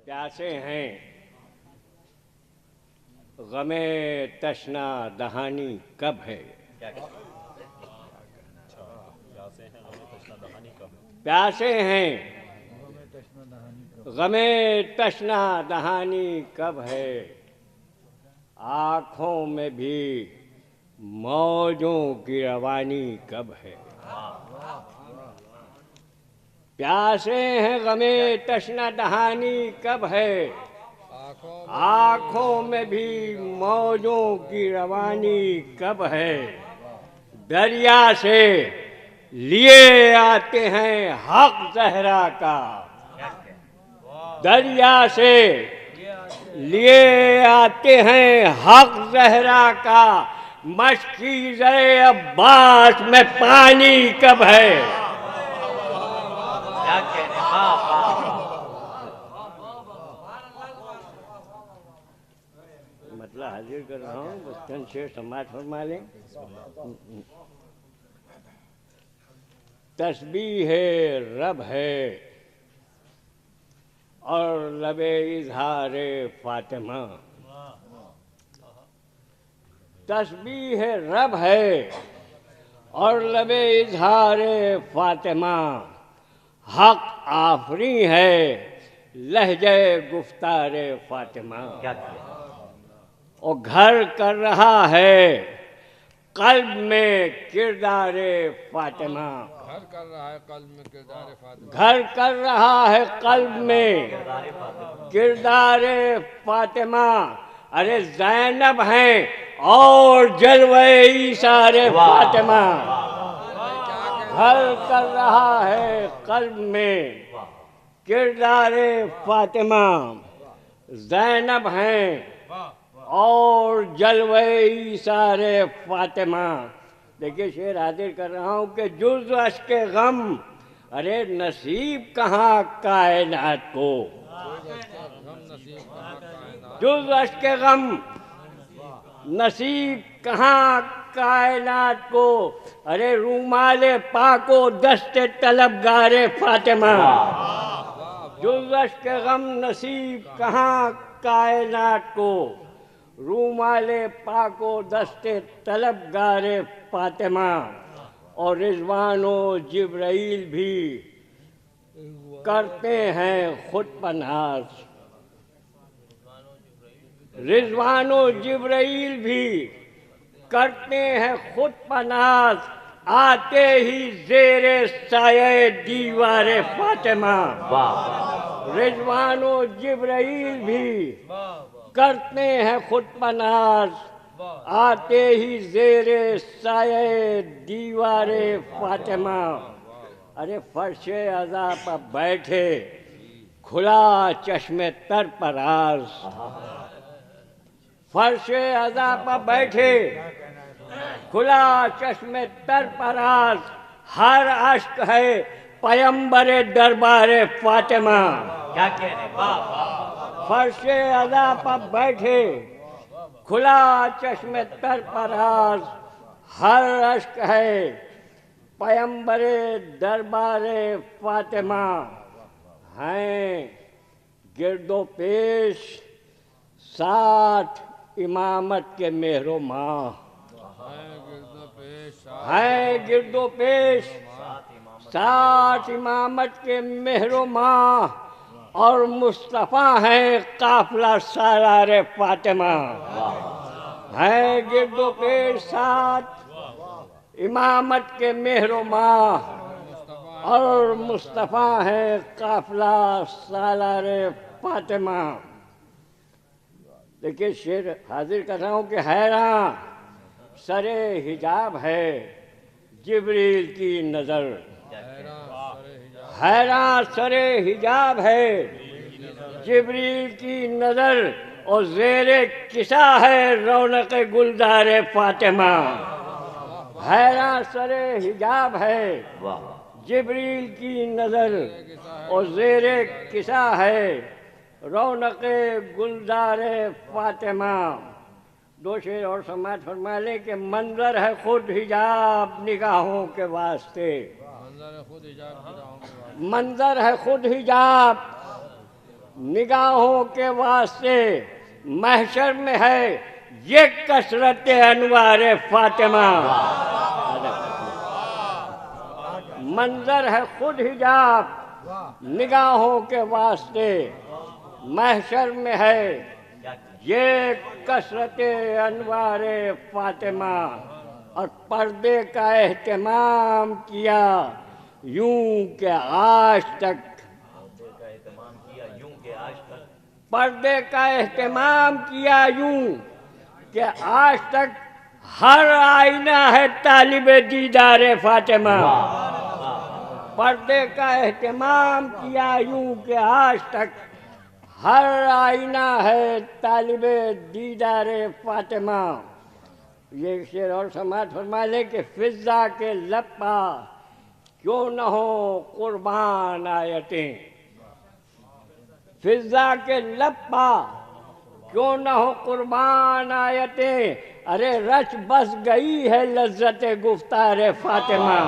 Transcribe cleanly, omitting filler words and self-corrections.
پیاسے ہیں غم تشنا دہانی کب ہے؟ پیاسے ہیں غم تشنا دہانی کب ہے؟ آنکھوں میں بھی موجوں کی روانی کب ہے؟ پیاسے ہیں غم تشنا دہانی کب ہے؟ آنکھوں میں بھی موجوں کی روانی کب ہے؟ دریا سے لیے آتے ہیں حق زہرا کا، دریا سے لیے آتے ہیں حق زہرا کا، مشکیزِ عباس میں پانی کب ہے؟ مطلب حاضر کر رہا ہوں، بس چند شعر سماعت فرما لیں۔ تسبیح رب ہے اور لب اظہار فاطمہ، تسبیح رب ہے اور لب اظہار فاطمہ، حق آفریں ہے لہجہ گفتار فاطمہ، اور گھر کر رہا ہے قلب میں کردار فاطمہ، گھر کر رہا ہے قلب میں کردار فاطمہ، ارے زینب ہیں اور جلوہ ایثار فاطمہ، گھر کر رہا ہے قلب میں کردار فاطمہ، زینب ہیں اور جلوہ ایثار فاطمہ۔ دیکھیے شعر حاضر کر رہا ہوں کہ جز اشک غم، ارے نصیب کہاں کائنات کو، جز اشک غم نصیب کہاں کائنات کو، ارے رومال پاک و دست طلبگار فاطمہ، جز اشک غم نصیب کہاں کائنات کو، رومال پاک و دست طلبگار فاطمہ، اور رضوان و جبرائیل بھی کرتے ہیں خود پناز، رضوان و جبرائیل بھی کرتے ہیں خود پناز، آتے ہی زیر سایہ دیوار فاطمہ، رضوان و جبرائیل بھی کرتے ہیں خود پناز، آتے ہی زیر سایہ دیوار فاطمہ، ارے فرش عزا پر بیٹھے کھلا چشم تر پراز، فرش عزا پر بیٹھے کھلا چشم تر پراز، ہر اشک ہے پیمبر دربار فاطمہ، فرش عزا پر بیٹھے کھلا چشم تر پراز، ہر اشک ہے پیمبر دربار فاطمہ، ہیں گرد و پیش 60 امامت کے مہر و ماہ، ہیں گرد و پیش 60 امامت کے مہر و ماہ، اور مصطفیٰ ہیں قافلہ سالار فاطمہ، ہیں گرد و پیش 60 امامت کے مہر و ماہ، اور مصطفیٰ ہیں قافلہ سالار فاطمہ۔ دیکھیے شعر حاضر کر رہا ہوں کہ حیراں سر حجاب ہے جبریل کی نظر، حیراں سر حجاب ہے جبریل کی نظر، اور زیر کسا ہے رونق گلدار فاطمہ، حیراں سر حجاب ہے جبریل کی نظر، اور زیر کسا ہے رونق گلدار فاطمہ۔ دو شعر اور سماعت فرما لیں کہ منظر ہے خود حجاب نگاہوں کے واسطے، منظر ہے خود حجاب نگاہوں کے واسطے محشر میں ہے یہ کثرت انوار فاطمہ. منظر ہے خود حجاب نگاہوں کے واسطے محشر میں ہے یہ کثرت انوار فاطمہ. اور پردے کا اہتمام کیا یوں کہ آج تک پردے کا اہتمام کیا یوں کہ آج تک ہر آئینہ ہے طالب دیدار فاطمہ. پردے کا اہتمام کیا یوں کہ آج تک ہر آئینہ ہے طالب دیدار فاطمہ. یہ شعر اور سماعت فرما لے کہ فضا کے لب پا کیوں نہ ہو قربان آیتیں. فضا کے لب پا کیوں نہ ہو قربان آیتیں. ارے رچ بس گئی ہے لذت گفتار فاطمہ.